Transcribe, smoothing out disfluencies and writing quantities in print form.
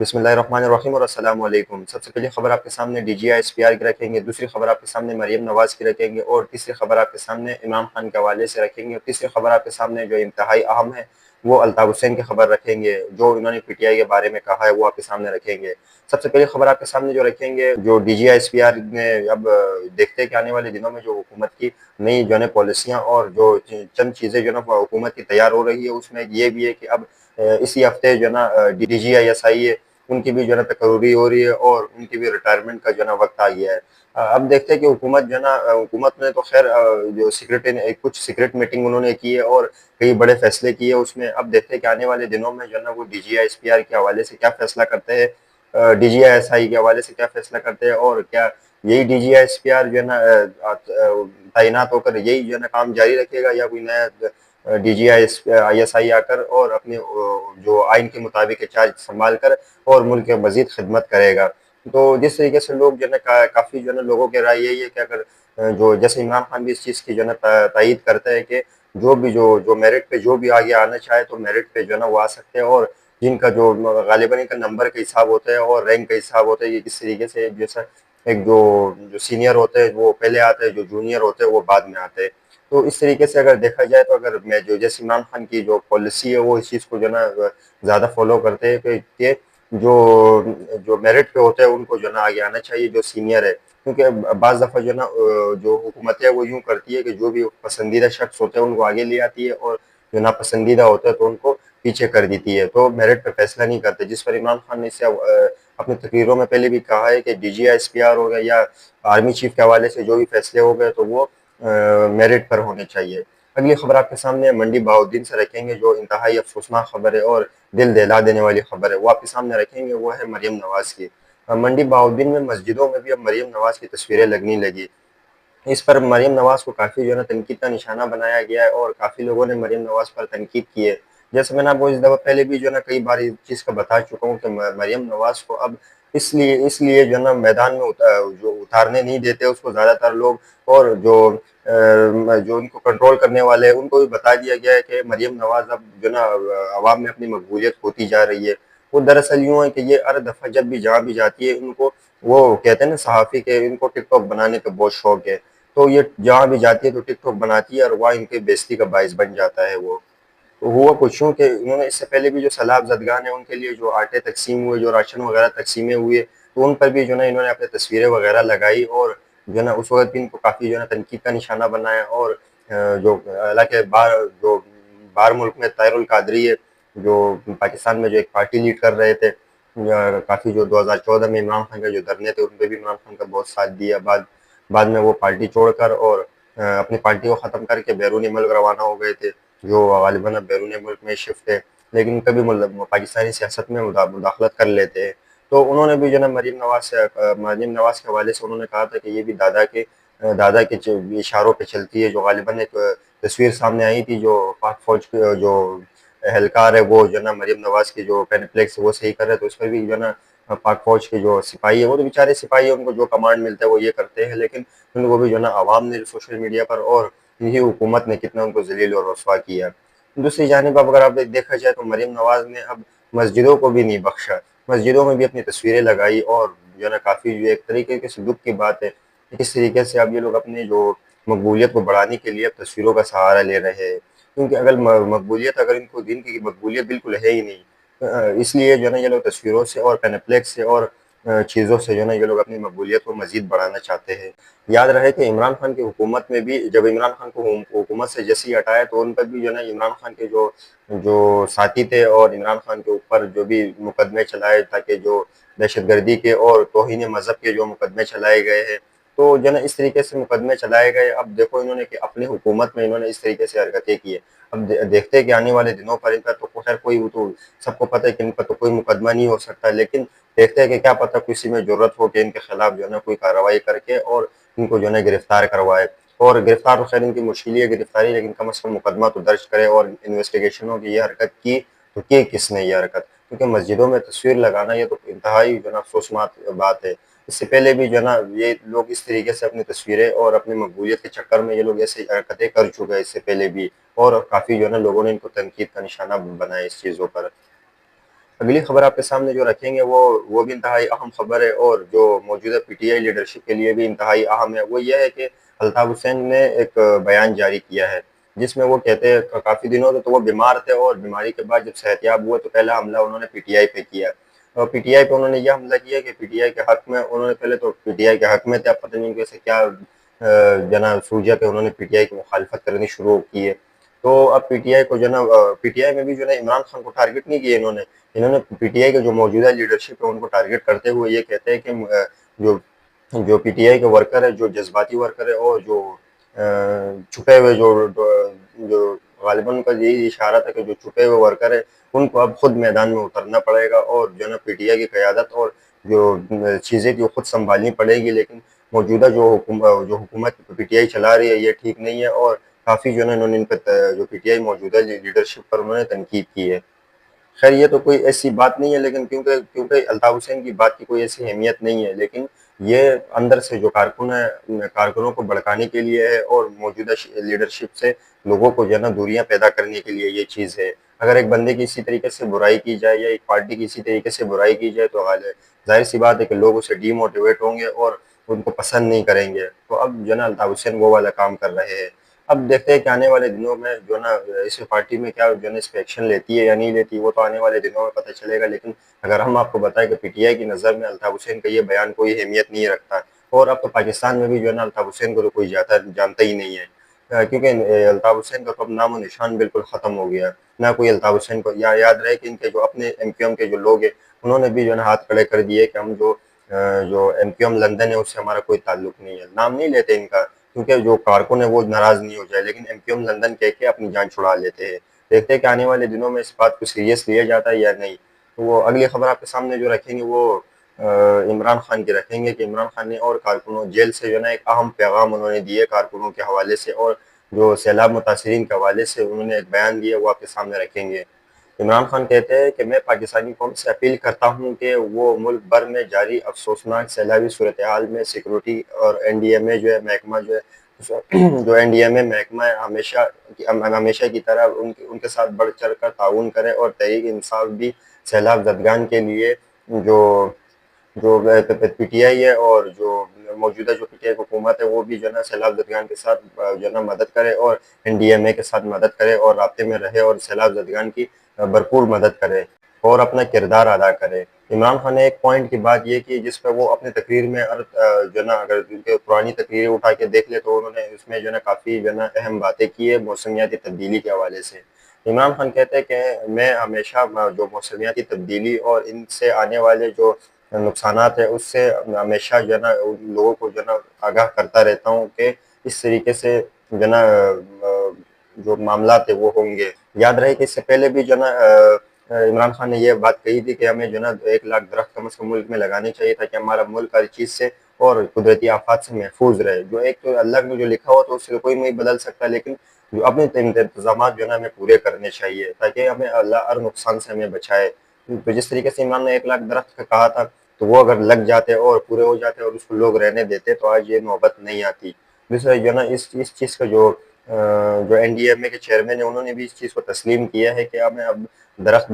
बिस्मिल्लाहिर्रहमानिर्रहीम और अस्सलाम वालेकुम। सबसे पहली खबर आपके सामने डीजीआई एसपीआर की रखेंगे, दूसरी खबर आपके सामने मरियम नवाज़ की रखेंगे और तीसरी खबर आपके सामने इमरान खान के हवाले से रखेंगे और तीसरी खबर आपके सामने जो इंतहाई अहम है वो अल्ताफ़ हुसैन की खबर रखेंगे। जो इन्होंने पीटीआई के बारे में कहा है वो आपके सामने रखेंगे। सबसे पहली खबर आपके सामने जो रखेंगे, जो डीजीआई एसपीआर ने अब देखते हैं कि आने वाले दिनों में जो हुकूमत की नई जो है पॉलिसियाँ और जो चंद चीज़ें जो है ना हुकूमत की तैयार हो रही है, उसमें ये भी है कि अब इसी हफ्ते जो है ना डीजीआई उनकी भी जो है ना तकर्री हो रही है और उनकी भी रिटायरमेंट का जो है ना वक्त आ गया है। अब देखते हैं कि हुकूमत जो है ना हुकूमत ने तो खैर जो कुछ सीक्रेट मीटिंग उन्होंने की है और कई बड़े फैसले किए उसमें। अब देखते हैं कि आने वाले दिनों में जो है ना वो डीजीआई एसपीआर के हवाले से क्या फैसला करते हैं, डीजीआई एसआई के हवाले से क्या फैसला करते हैं और क्या यही डीजीआई एसपीआर जो है ना तैनात होकर यही जो है ना काम जारी रखेगा या कोई नया डीजीआई आईएसआई आकर और अपने जो आइन के मुताबिक चार्ज संभाल कर और मुल्क के मजीद खिदमत करेगा। तो जिस तरीके से लोग जो है ना काफ़ी जो है ना लोगों की राय यही है कि अगर जो जैसे इमरान खान भी इस चीज़ की जो है ना तायीद करता है कि जो भी जो जो मेरिट पे जो भी आगे आना चाहे तो मेरिट पे जो है ना वो आ सकते हैं और जिनका जो गालिबन इनका नंबर का हिसाब होता है और रैंक का हिसाब होता है, ये किस तरीके से जैसा एक जो जो सीनियर होते हैं वो पहले आते हैं, जो जूनियर होते हैं वो बाद में आते हैं। तो इस तरीके से अगर देखा जाए तो अगर मैं जो जैसे इमरान खान की जो पॉलिसी है वो इस चीज़ को जो है ना ज़्यादा फॉलो करते हैं कि जो जो मेरिट पे होते हैं उनको जो है ना आगे आना चाहिए जो सीनियर है, क्योंकि बाज़ दफ़ा जो है ना जो हुकूमतें वो यूँ करती है कि जो भी पसंदीदा शख्स होते हैं उनको आगे ले आती है और जो नापसंदीदा होता है तो उनको पीछे कर देती है, तो मेरिट पे फैसला नहीं करते। जिस पर इमरान खान ने इसे अपनी तकरीरों में पहले भी कहा है कि डीजीआई एसपीआर हो गया या आर्मी चीफ के हवाले से जो भी फैसले हो गए तो वो मेरिट पर होने चाहिए। अगली खबर आपके सामने मंडी बहाउद्दीन से रखेंगे, जो इंतहाई अफसोसनाक खबर है और दिल दहला देने वाली खबर है, वो आपके सामने रखेंगे। वो है मरियम नवाज की। मंडी बहाउद्दीन में मस्जिदों में भी अब मरियम नवाज की तस्वीरें लगने लगी। इस पर मरियम नवाज को काफ़ी जो है ना तनकीद का निशाना बनाया गया है और काफ़ी लोगों ने मरियम नवाज पर तनकीद की है। जैसे मैंने आपको इस दफ़ा पहले भी जो है ना कई बार इस चीज़ का बता चुका हूँ कि मरियम नवाज को अब इसलिए जो है ना मैदान में जो उतारने नहीं देते उसको ज़्यादातर लोग, और जो उनको कंट्रोल करने वाले हैं उनको भी बता दिया गया है कि मरियम नवाज अब जो है ना अवाम में अपनी मकबूलियत होती जा रही है। वो दरअसल यूँ है कि ये हर दफ़ा जब भी जहाँ भी जाती है उनको वो कहते हैं ना सहाफ़ी के इनको टिकटॉक बनाने का बहुत शौक है। तो ये जहाँ भी जाती है तो टिकटॉक बनाती है और वहाँ इनकी बेइज्जती का बाइस बन जाता है वो। तो हुआ कुछ यूँ कि उन्होंने इससे पहले भी जो सैलाब ज़दगान है उनके लिए जो आटे तक़सीम हुए, जो राशन वग़ैरह तक़सीमें हुए, तो उन पर भी जो है ना इन्होंने अपनी तस्वीरें वग़ैरह लगाई और जो है ना उस वक़्त भी इनको काफ़ी जो है ना तनकीद का निशाना बनाया। और जो हालाँकि बाहर मुल्क में ताहिरुल कादरी है, जो पाकिस्तान में जो एक पार्टी लीड कर रहे थे, काफ़ी जो 2014 में इमरान खान के जो धरने थे उन पे भी इमरान खान का बहुत साथ दिया। बाद बाद में वो पार्टी छोड़कर और अपनी पार्टी को ख़त्म करके बैरूनी मुल्क रवाना हो गए थे, जो गालिबन अब बैरूनी मुल्क में शिफ्ट है, लेकिन कभी मतलब पाकिस्तानी सियासत में मुदाखलत कर लेते हैं। तो उन्होंने भी जो है ना मरीम नवाज़ के हवाले से उन्होंने कहा था कि ये भी दादा के इशारों पे चलती है। जो गालिबन एक तस्वीर सामने आई थी, जो पाक फ़ौज के जो एहलकार है वो जो है ना मरीम नवाज़ की जो पेनिप्लेक्स है वो सही कर रहे थे, उस पर भी जो है ना पाक फ़ौज के जो सिपाही है वो तो बेचारे सिपाही है, उनको जो कमांड मिलता है वो ये करते हैं, लेकिन उनको भी जो है ना अवाम ने सोशल मीडिया पर और यही हुकूमत ने कितना उनको ज़लील और रुसवा किया। दूसरी जानिब अब अगर आप देखा जाए तो मरीम नवाज़ ने अब मस्जिदों को भी नहीं बख्शा, मस्जिदों में भी अपनी तस्वीरें लगाई और जो है ना काफ़ी जो एक तरीके से दुःख की बात है कि किस तरीके से अब ये लोग अपने जो मकबूलियत को बढ़ाने के लिए अब तस्वीरों का सहारा ले रहे हैं। क्योंकि अगर मकबूलियत अगर इनको दीन की मकबूलियत बिल्कुल है ही नहीं, इसलिए जो है ना ये लोग तस्वीरों से और पेनिप्लेक्स से और चीज़ों से जो है ना ये लोग अपनी मकबूलियत को मज़ीद बढ़ाना चाहते हैं। याद रहे कि इमरान खान की हुकूमत में भी जब इमरान खान को हुकूमत से जैसे ही हटाया तो उन पर भी जो है ना इमरान खान के जो जो साथी थे और इमरान खान के ऊपर जो भी मुकदमे चलाए ताकि जो दहशतगर्दी के और तौहीन मज़हब के जो मुकदमे चलाए गए हैं, तो जो है ना इस तरीके से मुकदमे चलाए गए। अब देखो इन्होंने कि अपनी हुकूमत में इन्होंने इस तरीके से हरकतें की है। अब देखते हैं कि आने वाले दिनों पर इन पर तो खैर कोई वो तो सबको पता है कि इन पर तो कोई मुकदमा नहीं हो सकता, लेकिन देखते हैं कि क्या पता किसी में ज़रूरत हो कि इनके खिलाफ जो है ना कोई कार्रवाई करके और इनको जो है ना गिरफ्तार करवाए। और गिरफ्तार तो खैर इनकी मुश्किल ही है गिरफ्तारी, लेकिन कम से कम मुकदमा तो दर्ज करे और इन्वेस्टिगेशन हो कि ये हरकत की तो की किसने ये हरकत, क्योंकि मस्जिदों में तस्वीर लगाना ये तो इंतहाई जो है ना अफसोसनाक बात है। इससे पहले भी जो है ना ये लोग इस तरीके से अपनी तस्वीरें और अपनी मकबूलियत के चक्कर में ये लोग ऐसी हरकतें कर चुके हैं इससे पहले भी, और काफ़ी जो है ना लोगों ने इनको तनकीद का निशाना बनाया इस चीज़ों पर। अगली खबर आपके सामने जो रखेंगे वो भी इंतहाई अहम खबर है और जो मौजूदा पीटीआई लीडरशिप के लिए भी इंतहाई अहम है। वो ये है कि अल्ताफ हुसैन ने एक बयान जारी किया है जिसमें वो कहते हैं काफ़ी दिनों से तो वो बीमार थे और बीमारी के बाद जब सेहतयाब हुए तो पहला हमला उन्होंने पीटीआई पे किया। और पीटीआई पे उन्होंने यह हमला किया कि पीटीआई के हक में उन्होंने पहले तो पीटीआई के हक में थे, अब पता नहीं कैसे क्या जना सूझा कि उन्होंने पीटीआई की मुखालफत करनी शुरू की है। तो अब पीटीआई को जो है ना पीटीआई में भी जो है इमरान खान को टारगेट नहीं किया इन्होंने। इन्होंने पीटीआई के जो मौजूदा लीडरशिप है उनको टारगेट करते हुए ये कहते हैं कि जो जो पीटीआई के वर्कर है, जो जज्बाती वर्कर है और जो छुपे हुए जो गालिबन उनका यही इशारा था कि जो छुपे हुए वर्कर है उनको अब खुद मैदान में उतरना पड़ेगा और जो है ना पीटीआई की क़यादत और जो चीज़ें थी वो खुद संभालनी पड़ेगी। लेकिन मौजूदा जो हुकूमत पीटीआई चला रही है ये ठीक नहीं है और काफ़ी जो है ना इन्होंने इन पर जो पीटीआई मौजूदा लीडरशिप पर उन्होंने तनकीद की है। खैर ये तो कोई ऐसी बात नहीं है, लेकिन क्योंकि क्योंकि अल्ताफ हुसैन की बात की कोई ऐसी अहमियत नहीं है, लेकिन ये अंदर से जो कारकुन है कारकुनों को भड़काने के लिए है और मौजूदा लीडरशिप से लोगों को जो है ना दूरियां पैदा करने के लिए ये चीज़ है। अगर एक बंदे की इसी तरीके से बुराई की जाए या एक पार्टी की इसी तरीके से बुराई की जाए तो जाहिर सी बात है कि लोग उसे डीमोटिवेट होंगे और उनको पसंद नहीं करेंगे। तो अब जो है ना अल्ताफ हुसैन वो वाला काम कर रहे हैं। अब देखते हैं कि आने वाले दिनों में जो है ना इस पार्टी में क्या जो है ना इस पे एक्शन लेती है या नहीं लेती, वो तो आने वाले दिनों में पता चलेगा। लेकिन अगर हम आपको बताएं कि पीटीआई की नज़र में अल्ताफ हुसैन का ये बयान कोई अहमियत नहीं रखता और अब तो पाकिस्तान में भी जो है ना अल्ताफ हुसैन को तो कोई जानता ही नहीं है। क्योंकि अल्ताफ हुसैन का तो अब नामो निशान बिल्कुल ख़त्म हो गया। ना कोई अल्ताफ हुसैन को याद रहे कि इनके जो अपने एमक्यूएम के जो लोग हैं उन्होंने भी जो है ना हाथ खड़े कर दिए कि हम जो एमक्यूएम लंदन है उससे हमारा कोई ताल्लुक नहीं है। नाम नहीं लेते इनका क्योंकि जो कारकुन है वो नाराज नहीं हो जाए, लेकिन एमक्यूएम लंदन कह के अपनी जान छुड़ा लेते हैं। देखते हैं कि आने वाले दिनों में इस बात को सीरियस लिया जाता है या नहीं। तो वो अगली खबर आपके सामने जो रखेंगे वो इमरान खान की रखेंगे कि इमरान खान ने और कारकुनों जेल से जो है ना एक अहम पैगाम उन्होंने दिए कारकुनों के हवाले से और जो सैलाब मुतासरीन के हवाले से उन्होंने एक बयान दिया वो आपके सामने रखेंगे। इमरान खान कहते हैं कि मैं पाकिस्तानी कौम से अपील करता हूँ कि वो मुल्क भर में जारी अफसोसनाक सैलाबी सूरत हाल में सिक्योरिटी और एनडीएमए जो है महकमा जो है जो एनडीएमए महकमा है हमेशा की तरह उनके उनके साथ बढ़ चढ़ कर ताउन करे और तहरीक इंसाफ भी सैलाब जदगान के लिए जो जो पीटीआई है और जो मौजूदा जो पीटीआई हुकूमत है वो भी जो है ना सैलाब जदगान के साथ जो है ना मदद करे और एनडीएमए के साथ मदद करे और राब्ते में रहे और सैलाब जदगान की भरपूर मदद करे और अपना किरदार अदा करे। इमरान खान ने एक पॉइंट की बात ये की जिस पर वो अपनी तकरीर में जो है ना अगर उनके पुरानी तकरीरें उठा के देख ले तो उन्होंने उसमें जो है ना काफ़ी जो है ना अहम बातें की है मौसमियाती तब्दीली के हवाले से। इमरान खान कहते हैं कि मैं हमेशा जो मौसमियाती तब्दीली और इनसे आने वाले जो नुकसानात है उससे हमेशा जो है ना उन लोगों को जो है ना आगाह करता रहता हूँ कि इस तरीके से जो है ना जो मामलात है वो होंगे। याद रहे कि इससे पहले भी जो है ना इमरान खान ने ये बात कही थी कि हमें जो है ना 1 लाख दरख्त कम से कम मुल्क में लगाने चाहिए ताकि हमारा मुल्क हर चीज़ से और कुदरती आफात से महफूज रहे। जो एक तो अल्लाह ने जो लिखा हो तो उससे कोई नहीं बदल सकता, लेकिन जो अपने इंतजाम जो है ना हमें पूरे करने चाहिए ताकि हमें अल्लाह हर नुकसान से हमें बचाए। तो जिस तरीके से इमरान ने 1 लाख दरख्त का कहा था तो वो अगर लग जाते और पूरे हो जाते और उसको लोग रहने देते तो आज ये नौबत नहीं आती। दूसरा जो है ना इस चीज़ का जो एनडीएमए के चेयरमैन है उन्होंने भी इस चीज़ को तस्लीम किया है कि हमें अब दरख्त